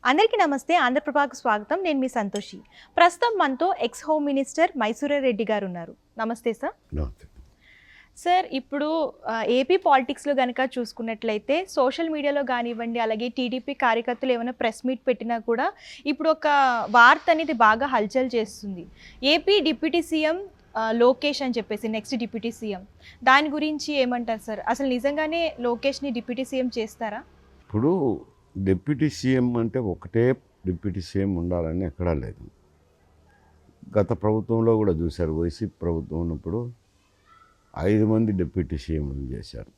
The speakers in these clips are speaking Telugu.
అందరికీ నమస్తే. ఆంధ్రప్రభకు స్వాగతం. నేను మీ సంతోషి. ప్రస్తుతం మనతో X home minister Mysura Reddy గారు ఉన్నారు. నమస్తే సార్. నమస్తే. సార్, ఇప్పుడు ఏపీ పాలిటిక్స్లో కనుక చూసుకున్నట్లయితే సోషల్ మీడియాలో కానివ్వండి, అలాగే టీడీపీ కార్యకర్తలు ఏమైనా ప్రెస్ మీట్ పెట్టినా కూడా ఇప్పుడు ఒక వార్త అనేది బాగా హల్చల్ చేస్తుంది. ఏపీ డిప్యూటీ సీఎం లోకేష్ అని చెప్పేసి నెక్స్ట్ డిప్యూటీ సీఎం, దాని గురించి ఏమంటారు సార్? అసలు నిజంగానే లోకేష్ని డిప్యూటీ సీఎం చేస్తారా? ఇప్పుడు డిప్యూటీ సీఎం అంటే ఒకటే డిప్యూటీ సీఎం ఉండాలని ఎక్కడా లేదు. గత ప్రభుత్వంలో కూడా చూశారు. వైసీపీ ప్రభుత్వం ఉన్నప్పుడు 5 మంది డిప్యూటీ సీఎంలు చేశారు.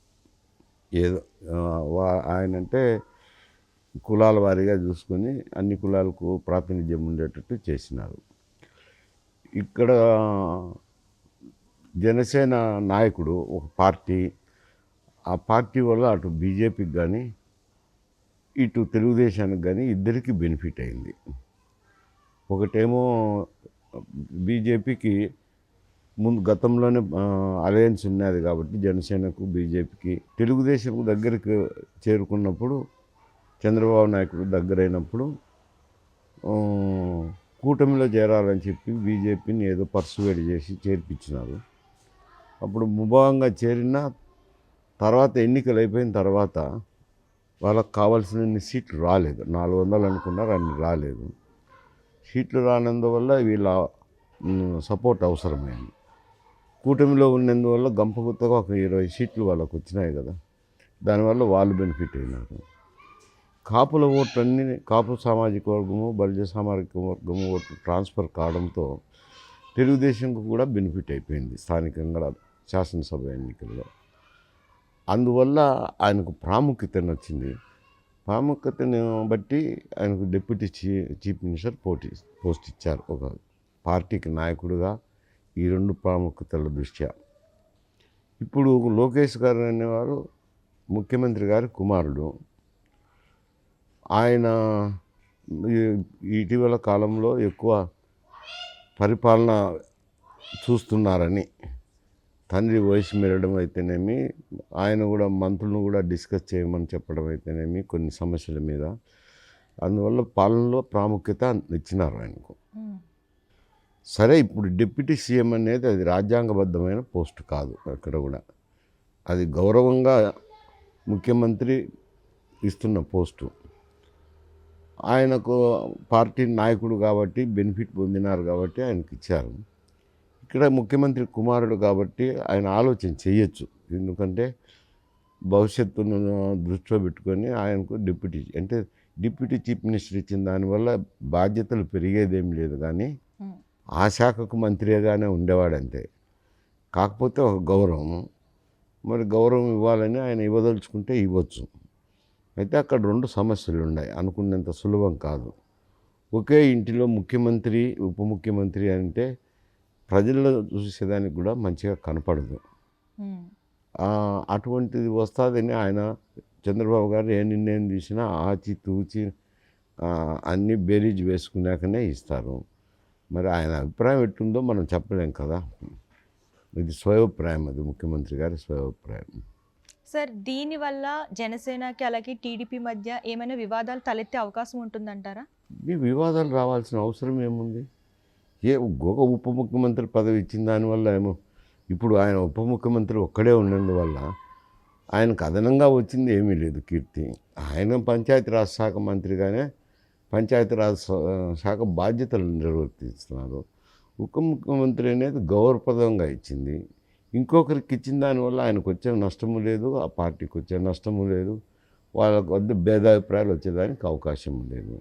ఏదో ఆయనంటే కులాల వారీగా చూసుకొని అన్ని కులాలకు ప్రాతినిధ్యం ఉండేటట్టు చేసినారు. ఇక్కడ జనసేన నాయకుడు ఒక పార్టీ, ఆ పార్టీ వల్ల అటు బీజేపీకి కానీ ఇటు తెలుగుదేశానికి కానీ ఇద్దరికి బెనిఫిట్ అయింది. ఒకటేమో బీజేపీకి ముందు గతంలోనే అలయన్స్ ఉన్నది కాబట్టి జనసేనకు బీజేపీకి, తెలుగుదేశం దగ్గరికి చేరుకున్నప్పుడు చంద్రబాబు నాయుడు దగ్గరైనప్పుడు కూటమిలో చేరాలని చెప్పి బీజేపీని ఏదో పర్సువేడ్ చేసి చేర్పించినారు. అప్పుడు ముభావంగా చేరిన తర్వాత ఎన్నికలు అయిపోయిన తర్వాత వాళ్ళకు కావాల్సిన సీట్లు రాలేదు. 400 అనుకున్నారు, అన్ని రాలేదు. సీట్లు రానందువల్ల వీళ్ళ సపోర్ట్ అవసరమైంది. కూటమిలో ఉన్నందువల్ల గంపగుత్తగా ఒక 20 సీట్లు వాళ్ళకు వచ్చినాయి కదా, దానివల్ల వాళ్ళు బెనిఫిట్ అయినారు. కాపుల ఓట్లన్నీ కాపు సామాజిక వర్గము, బలిజ సామాజిక వర్గము ఓట్లు ట్రాన్స్ఫర్ కావడంతో తెలుగుదేశంకు కూడా బెనిఫిట్ అయిపోయింది స్థానికంగా శాసనసభ ఎన్నికల్లో. అందువల్ల ఆయనకు ప్రాముఖ్యతను వచ్చింది. ప్రాముఖ్యతను బట్టి ఆయనకు డిప్యూటీ చీఫ్ మినిస్టర్ పోస్ట్ ఇచ్చారు. ఒక పార్టీకి నాయకుడిగా ఈ 2 ప్రాముఖ్యతల దృష్ట్యా. ఇప్పుడు లోకేష్ గారు అనేవారు ముఖ్యమంత్రి గారి కుమారుడు. ఆయన ఇటీవల కాలంలో ఎక్కువ పరిపాలన చూస్తున్నారని, తండ్రి వయసు మెరడం అయితేనేమి, ఆయన కూడా మంత్రులను కూడా డిస్కస్ చేయమని చెప్పడం అయితేనేమి కొన్ని సమస్యల మీద, అందువల్ల పాలనలో ప్రాముఖ్యత ఇచ్చినారు ఆయనకు. సరే, ఇప్పుడు డిప్యూటీ సీఎం అనేది అది రాజ్యాంగబద్ధమైన పోస్ట్ కాదు. అక్కడ కూడా అది గౌరవంగా ముఖ్యమంత్రి ఇస్తున్న పోస్టు. ఆయనకు పార్టీ నాయకుడు కాబట్టి బెనిఫిట్ పొందినారు కాబట్టి ఆయనకి ఇచ్చారు. ఇక్కడ ముఖ్యమంత్రి కుమారుడు కాబట్టి ఆయన ఆలోచన చేయొచ్చు. ఎందుకంటే భవిష్యత్తును దృష్టిలో పెట్టుకొని ఆయనకు డిప్యూటీ చీఫ్ మినిస్టర్ ఇచ్చిన దానివల్ల బాధ్యతలు పెరిగేదేం లేదు, కానీ ఆ శాఖకు మంత్రిగానే ఉండేవాడంతే. కాకపోతే ఒక గౌరవం, మరి గౌరవం ఇవ్వాలని ఆయన ఇవ్వదలుచుకుంటే ఇవ్వచ్చు. అయితే అక్కడ 2 సమస్యలు ఉన్నాయి. అనుకున్నంత సులభం కాదు. ఒకే ఇంటిలో ముఖ్యమంత్రి ఉప ముఖ్యమంత్రి అంటే ప్రజల్లో చూసేదానికి కూడా మంచిగా కనపడదు. అటువంటిది వస్తుందని ఆయన చంద్రబాబు గారు ఏ నిర్ణయం తీసినా ఆచి తూచి అన్నీ బేరీజ్ వేసుకున్నాకనే ఇస్తారు. మరి ఆయన అభిప్రాయం ఎట్టుందో మనం చెప్పలేం కదా. ఇది స్వయాభిప్రాయం, అది ముఖ్యమంత్రి గారి స్వయాభిప్రాయం. సార్, దీనివల్ల జనసేనకి అలాగే టీడీపీ మధ్య ఏమైనా వివాదాలు తలెత్తే అవకాశం ఉంటుందంటారా? ఈ వివాదాలు రావాల్సిన అవసరం ఏముంది? ఒక ఉప ముఖ్యమంత్రి పదవి ఇచ్చిన దానివల్ల ఏమో, ఇప్పుడు ఆయన ఉప ముఖ్యమంత్రి ఒక్కడే ఉన్నందువల్ల ఆయనకు అదనంగా వచ్చింది ఏమీ లేదు కీర్తి. ఆయన పంచాయతీరాజ్ శాఖ మంత్రిగానే పంచాయతీరాజ్ శాఖ బాధ్యతలు నిర్వర్తిస్తున్నారు. ఉప ముఖ్యమంత్రి అనేది గౌరవప్రదంగా ఇచ్చింది. ఇంకొకరికి ఇచ్చిన దానివల్ల ఆయనకు వచ్చే నష్టము లేదు, ఆ పార్టీకి వచ్చే నష్టము లేదు, వాళ్ళకు వద్ద భేదాభిప్రాయాలు వచ్చేదానికి అవకాశం లేదు.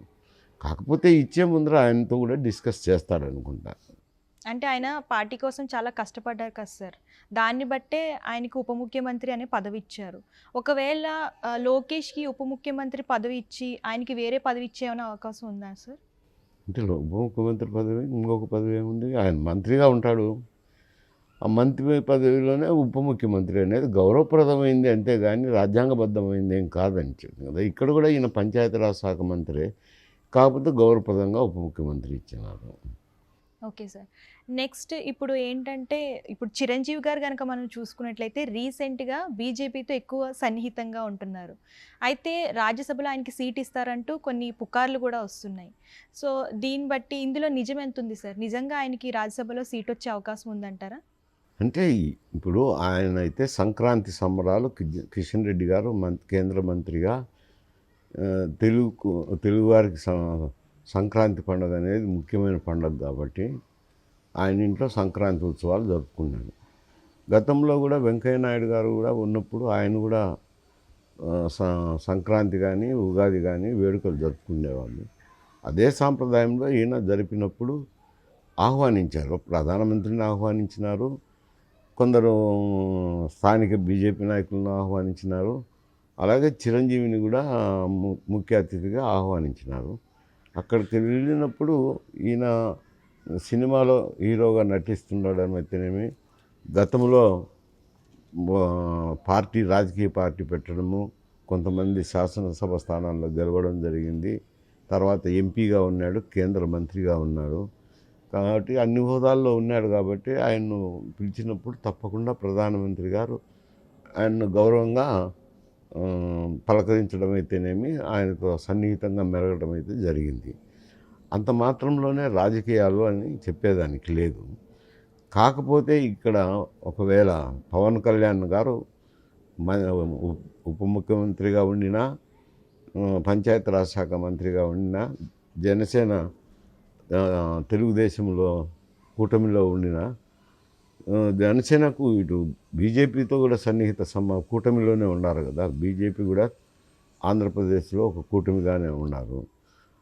కాకపోతే ఇచ్చే ముందర ఆయనతో కూడా డిస్కస్ చేస్తాడనుకుంటా. అంటే ఆయన పార్టీ కోసం చాలా కష్టపడ్డారు కదా సార్, దాన్ని బట్టే ఆయనకి ఉప ముఖ్యమంత్రి అనే పదవి ఇచ్చారు. ఒకవేళ లోకేష్కి ఉప ముఖ్యమంత్రి పదవి ఇచ్చి ఆయనకి వేరే పదవి ఇచ్చే ఏమైనా అవకాశం ఉందా సార్? అంటే ఉప ముఖ్యమంత్రి పదవి ఇంకొక పదవి ఏముంది? ఆయన మంత్రిగా ఉంటాడు. ఆ మంత్రి పదవిలోనే ఉప ముఖ్యమంత్రి అనేది గౌరవప్రదమైంది అంతేగాని రాజ్యాంగబద్ధమైంది ఏం కాదని కదా. ఇక్కడ కూడా ఈయన పంచాయతీరాజ్ శాఖ మంత్రి, కాకపోతే గౌరవప్రదంగా ఉప ముఖ్యమంత్రి ఇచ్చినారు. Okay sir. నెక్స్ట్ ఇప్పుడు ఏంటంటే, ఇప్పుడు చిరంజీవి గారు గనక మనం చూసుకున్నట్లయితే రీసెంట్‌గా బీజేపీతో ఎక్కువ సన్నిహితంగా ఉంటున్నారు. అయితే రాజ్యసభలో ఆయనకి సీట్ ఇస్తారంటూ కొన్ని పుకార్లు గూడా వస్తున్నాయి. సో, దీన్ని బట్టి ఇందులో నిజం ఎంతుంది సార్? నిజంగా ఆయనకి రాజ్యసభలో సీటొచ్చే అవకాశం ఉందంటారా? అంటే ఇప్పుడు ఆయనైతే సంక్రాంతి సంబరాలు కిషన్ రెడ్డి గారు కేంద్ర మంత్రిగా తెలుగుకు తెలుగువారికి సంక్రాంతి పండుగ అనేది ముఖ్యమైన పండుగ కాబట్టి ఆయన ఇంట్లో సంక్రాంతి ఉత్సవాలు జరుపుకున్నాడు. గతంలో కూడా వెంకయ్య నాయుడు గారు కూడా ఉన్నప్పుడు ఆయన కూడా సంక్రాంతి కానీ ఉగాది కానీ వేడుకలు జరుపుకునేవాళ్ళు. అదే సాంప్రదాయంలో ఈయన జరిపినప్పుడు ఆహ్వానించారు, ప్రధానమంత్రిని ఆహ్వానించినారు, కొందరు స్థానిక బీజేపీ నాయకులను ఆహ్వానించినారు, అలాగే చిరంజీవిని కూడా ముఖ్య అతిథిగా ఆహ్వానించినారు. అక్కడికి వెళ్ళినప్పుడు ఈయన సినిమాలో హీరోగా నటిస్తుండడం అయితేనేమి, గతంలో రాజకీయ పార్టీ పెట్టడము, కొంతమంది శాసనసభ స్థానాల్లో గెలవడం జరిగింది. తర్వాత ఎంపీగా ఉన్నాడు, కేంద్ర మంత్రిగా ఉన్నాడు. కాబట్టి అన్ని హోదాల్లో ఉన్నాడు కాబట్టి ఆయన్ను పిలిచినప్పుడు తప్పకుండా ప్రధానమంత్రి గారు ఆయన్ను గౌరవంగా పలకరించడం అయితేనేమి, ఆయనతో సన్నిహితంగా మెలగడం అయితే జరిగింది. అంత మాత్రంలోనే రాజకీయాలు అని చెప్పేదానికి లేదు. కాకపోతే ఇక్కడ ఒకవేళ పవన్ కళ్యాణ్ గారు ఉప ముఖ్యమంత్రిగా ఉండినా, పంచాయతీరాజ్ శాఖ మంత్రిగా ఉండినా, జనసేన తెలుగుదేశంలో కూటమిలో ఉండిన జనసేనకు ఇటు బీజేపీతో కూడా సన్నిహిత కూటమిలోనే ఉన్నారు కదా. బీజేపీ కూడా ఆంధ్రప్రదేశ్లో ఒక కూటమిగానే ఉన్నారు.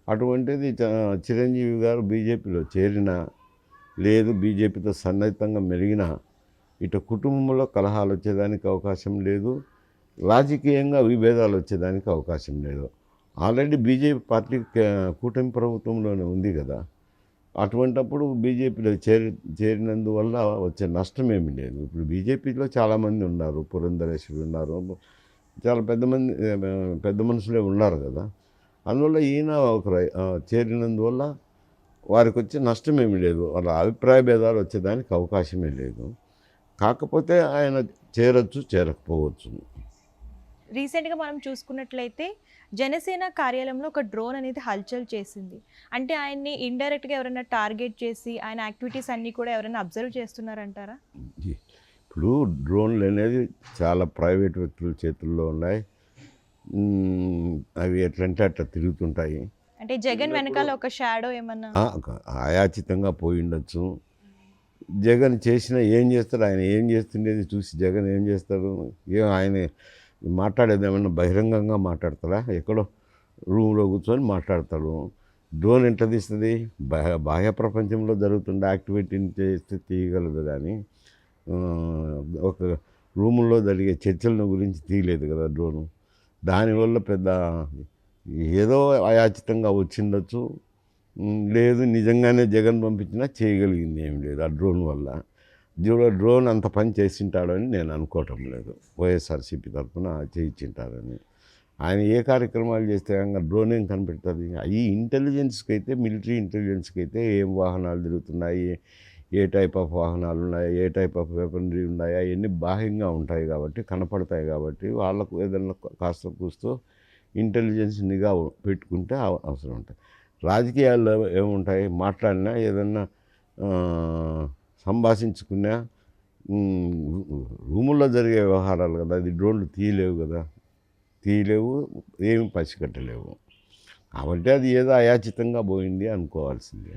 అటువంటిది చిరంజీవి గారు బీజేపీలో చేరినా, లేదు బీజేపీతో సన్నిహితంగా మెలిగినా, ఇటు కుటుంబంలో కలహాలు వచ్చేదానికి అవకాశం లేదు, రాజకీయంగా విభేదాలు వచ్చేదానికి అవకాశం లేదు. ఆల్రెడీ బీజేపీ పార్టీ కూటమి ప్రభుత్వంలోనే ఉంది కదా. అటువంటప్పుడు బీజేపీలో చేరినందువల్ల వచ్చే నష్టం ఏమీ లేదు. ఇప్పుడు బీజేపీలో చాలామంది ఉన్నారు, పురంధరేశ్వరి ఉన్నారు, చాలా పెద్ద మనుషులే ఉన్నారు కదా. అందువల్ల ఈయన చేరినందువల్ల వారికి వచ్చే నష్టం ఏమీ లేదు, వాళ్ళ అభిప్రాయ భేదాలు వచ్చేదానికి అవకాశమే లేదు. కాకపోతే ఆయన చేరొచ్చు, చేరకపోవచ్చు. రీసెంట్‌గా మనం చూసుకున్నట్లయితే జనసేన కార్యాలయంలో ఒక డ్రోన్ అనేది హల్చల్ చేసింది. అంటే ఆయన్ని ఇండైరెక్ట్‌గా ఎవరైనా టార్గెట్ చేసి ఆయన యాక్టివిటీస్ అన్నీ కూడా ఎవరైనా అబ్జర్వ్ చేస్తున్నారంటారా? ఇప్పుడు డ్రోన్లు అనేది చాలా ప్రైవేట్ వ్యక్తుల చేతుల్లో ఉన్నాయి. అవి ఎట్లంటే అట్లా తిరుగుతుంటాయి. అంటే జగన్ వెనకాల ఒక షాడో ఏమన్నా అయాచితంగా పోయి ఉండొచ్చు. జగన్ ఏం చేస్తాడు, ఆయన ఏం చేస్తుండేది చూసి జగన్ ఏం చేస్తాడు, ఆయన మాట్లాడేది ఏమన్నా బహిరంగంగా మాట్లాడతారా? ఎక్కడో రూమ్లో కూర్చొని మాట్లాడతాడు. డ్రోన్ ఎట్లా తీస్తుంది? బాహ్య ప్రపంచంలో జరుగుతున్న యాక్టివిటీని చేస్తే తీయగలదు, కానీ ఒక రూముల్లో జరిగే చర్చలను గురించి తీయలేదు కదా డ్రోను. దానివల్ల పెద్ద ఏదో అయాచితంగా వచ్చిండొచ్చు, లేదు నిజంగానే జగన్ పంపించినా చేయగలిగింది ఏం లేదు ఆ డ్రోన్ వల్ల. డ్రోన్ అంత పని చేసింటాడని నేను అనుకోవటం లేదు. వైఎస్ఆర్సీపీ తరఫున చేయించింటారని. ఆయన ఏ కార్యక్రమాలు చేస్తే కనుక డ్రోన్ ఏం కనిపెడుతుంది? ఈ ఇంటెలిజెన్స్కి అయితే, మిలిటరీ ఇంటెలిజెన్స్కి అయితే ఏం వాహనాలు తిరుగుతున్నాయి, ఏ టైప్ ఆఫ్ వాహనాలు ఉన్నాయి, ఏ టైప్ ఆఫ్ వెపనరీ ఉన్నాయి, అవన్నీ బాహ్యంగా ఉంటాయి కాబట్టి, కనపడతాయి కాబట్టి, వాళ్ళకు ఏదైనా కాస్త కూస్తూ ఇంటెలిజెన్స్ నిఘా పెట్టుకుంటే అవసరం ఉంటుంది. రాజకీయాల్లో ఏముంటాయి? మాట్లాడినా ఏదన్నా సంభాషించుకున్నా రూముల్లో జరిగే వ్యవహారాలు కదా, అది డ్రోన్లు తీయలేవు కదా, ఏమి పసిగట్టలేవు. కాబట్టి అది ఏదో అయాచితంగా పోయింది అనుకోవాల్సింది.